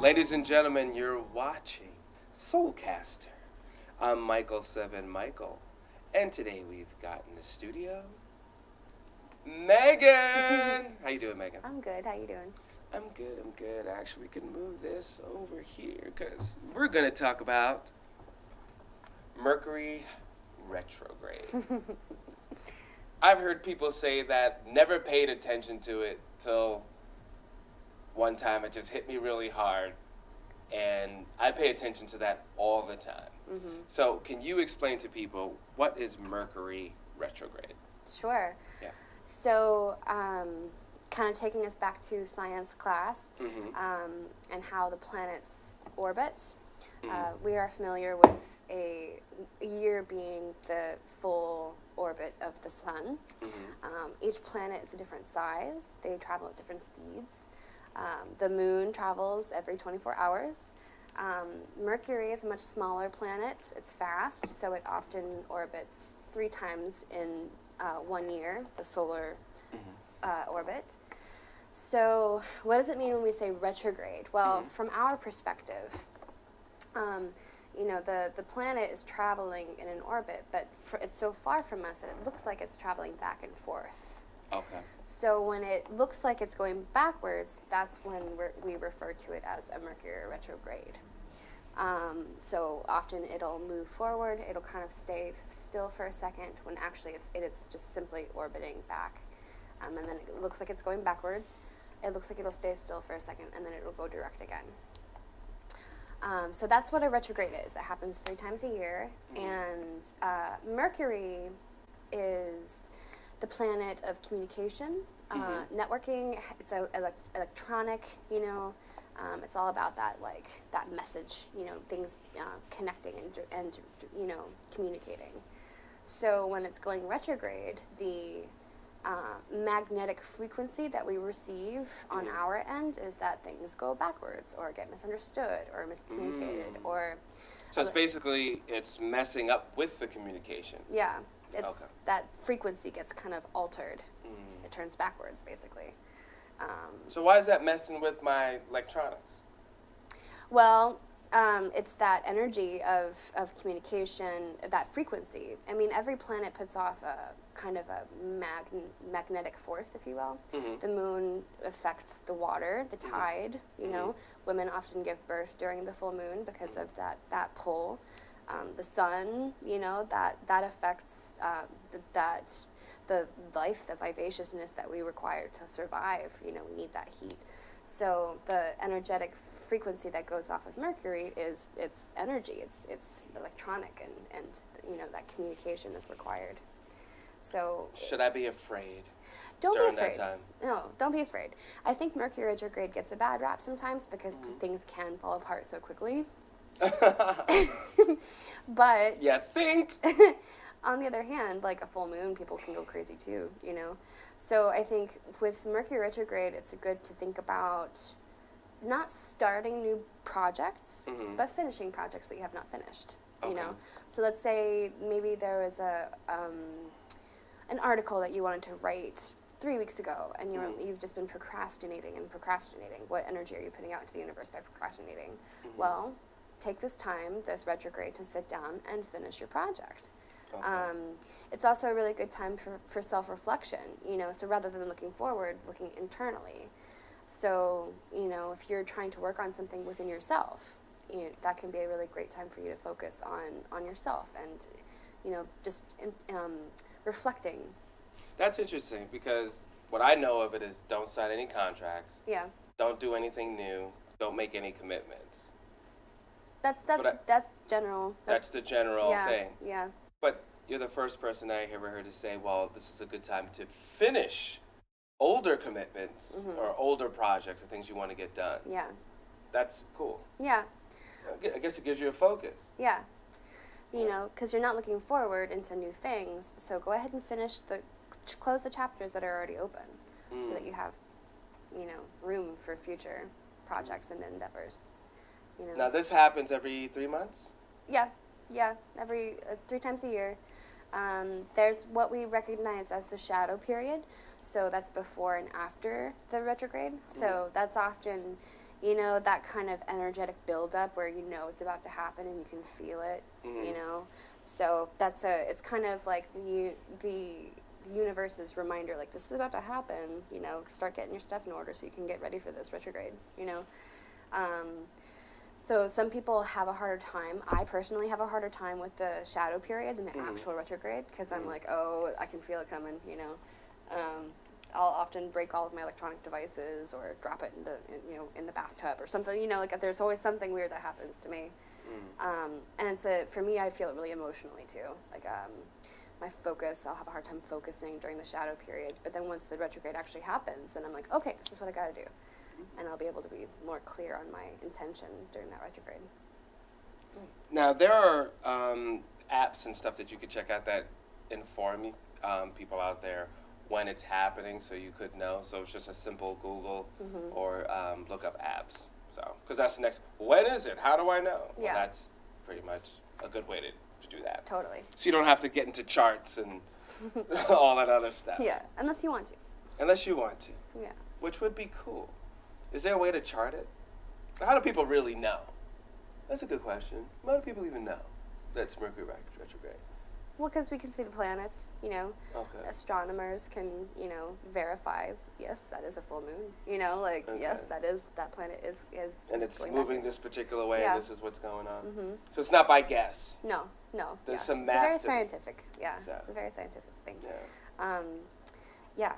Ladies and gentlemen, you're watching SOULCASTER. I'm Michael 7 Michael, and today we've got in the studio Megan. How you doing, Megan? I'm good. How you doing? I'm good. Actually, we can move this over here because we're going to talk about Mercury Retrograde. I've heard people say that, never paid attention to it till one time it just hit me really hard, and I pay attention to that all the time. Mm-hmm. So can you explain to people what is Mercury Retrograde? Sure. Yeah. So, kind of taking us back to science class, and how the planets orbit. We are familiar with a year being the full orbit of the sun. Each planet is a different size. They travel at different speeds. The moon travels every 24 hours. Mercury is a much smaller planet. It's fast, so it often orbits 3 times in 1 year, the solar orbit. So what does it mean when we say retrograde? Well, from our perspective, the planet is traveling in an orbit, but it's so far from us that it looks like it's traveling back and forth. Okay. So when it looks like it's going backwards, that's when we refer to it as a Mercury retrograde. So often it'll move forward, it'll kind of stay still for a second, when actually it's just simply orbiting back. And then it looks like it's going backwards. It looks like it'll stay still for a second, and then it'll go direct again. So that's what a retrograde is. It happens 3 times a year, and Mercury is the planet of communication, networking. It's electronic, it's all about that, that message, things connecting and communicating. So when it's going retrograde, the magnetic frequency that we receive on our end is that things go backwards or get misunderstood or miscommunicated or... So it's messing up with the communication. Yeah. That frequency gets kind of altered. It turns backwards, basically. So why is that messing with my electronics? Well, it's that energy of communication, that frequency. I mean, every planet puts off a kind of a magnetic force, if you will. The moon affects the water, the tide, Women often give birth during the full moon because of that pull. The sun, that affects the life, the vivaciousness that we require to survive. We need that heat. So the energetic frequency that goes off of Mercury it's energy. It's electronic and that communication that's required. So should I be afraid? Don't during be afraid. That time? No, don't be afraid. I think Mercury retrograde gets a bad rap sometimes because things can fall apart so quickly. But yeah, think. On the other hand, like a full moon, people can go crazy too, So I think with Mercury retrograde, it's good to think about not starting new projects, but finishing projects that you have not finished. Okay. So let's say maybe there was an article that you wanted to write 3 weeks ago, and you've just been procrastinating. What energy are you putting out into the universe by procrastinating? Well, take this time, this retrograde, to sit down and finish your project. Okay. It's also a really good time for self-reflection, so rather than looking forward, looking internally. So, if you're trying to work on something within yourself, that can be a really great time for you to focus on yourself and, just reflecting. That's interesting because what I know of it is don't sign any contracts. Yeah. Don't do anything new. Don't make any commitments. That's general. That's the general thing. Yeah. But you're the first person I ever heard to say, well, this is a good time to finish older commitments or older projects or things you want to get done. Yeah. That's cool. Yeah. I guess it gives you a focus. Yeah. Because you're not looking forward into new things, so go ahead and close the chapters that are already open so that you have, room for future projects and endeavors. Now, this happens every 3 months? Yeah, every 3 times a year. There's what we recognize as the shadow period, so that's before and after the retrograde. So that's often, You know, that kind of energetic buildup where you know it's about to happen and you can feel it, you know? So it's kind of like the universe's reminder, like, this is about to happen, you know, start getting your stuff in order so you can get ready for this retrograde, you know? So some people have a harder time. I personally have a harder time with the shadow period and the actual retrograde because I'm like, oh, I can feel it coming, you know? I'll often break all of my electronic devices or drop it in the bathtub or something, you know, like there's always something weird that happens to me. And for me, I feel it really emotionally too. Like my focus, I'll have a hard time focusing during the shadow period. But then once the retrograde actually happens, then I'm like, okay, this is what I got to do. And I'll be able to be more clear on my intention during that retrograde. Now, there are apps and stuff that you could check out that inform people out there when it's happening, so you could know. So it's just a simple Google or look up apps. So, because that's the next. When is it? How do I know? Yeah. Well, that's pretty much a good way to do that. Totally. So you don't have to get into charts and all that other stuff. Yeah, unless you want to. Unless you want to. Yeah. Which would be cool. Is there a way to chart it? How do people really know? That's a good question. How do people even know that's Mercury retrograde? Well, because we can see the planets, you know. Okay. Astronomers can, you know, verify, yes, that is a full moon. You know, like, yes, that planet is and it's going moving backwards. this particular way, Yeah. and this is what's going on. So it's not by guess. No. There's yeah. some It's a very math. scientific, yeah. So. It's a very scientific thing. Yeah. Yeah.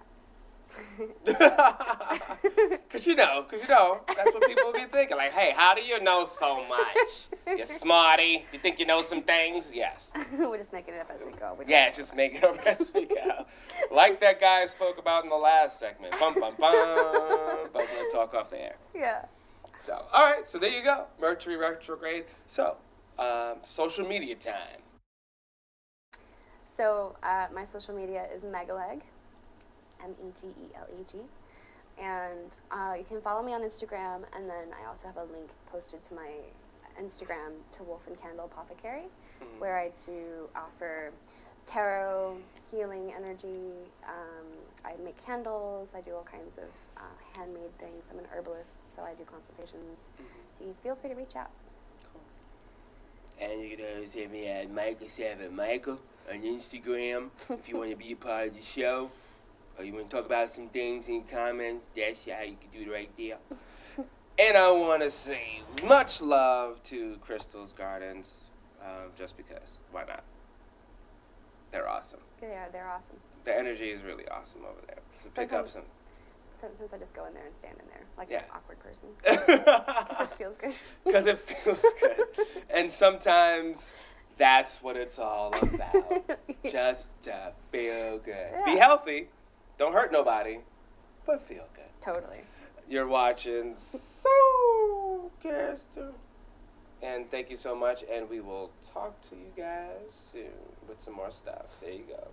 Cause you know, that's what people be thinking. Like, hey, how do you know so much? You smarty. You think you know some things? Yes. We're just making it up as we go. Yeah, just make it up as we go. Like that guy spoke about in the last segment. Bum, bum, bum. But we'll talk off the air. Yeah. So, all right. So there you go. Mercury retrograde. So, social media time. So my social media is Megaleg, Megeleg. And you can follow me on Instagram, and then I also have a link posted to my Instagram to Wolf and Candle Apothecary, where I do offer tarot, healing energy. I make candles. I do all kinds of handmade things. I'm an herbalist, so I do consultations. So you feel free to reach out. And you can always hit me at Michael7Michael on Instagram if you want to be a part of the show. Or you want to talk about some things in comments, that's how you can do it right there. And I want to say much love to Crystal's Gardens, just because. Why not? They're awesome. They're awesome. The energy is really awesome over there. So pick up some. Sometimes I just go in there and stand in there like Yeah. an awkward person. Because it feels good. Because it feels good. And sometimes that's what it's all about. Just to feel good. Yeah. Be healthy. Don't hurt nobody. But feel good. Totally. You're watching SOULCASTER. And thank you so much. And we will talk to you guys soon with some more stuff. There you go.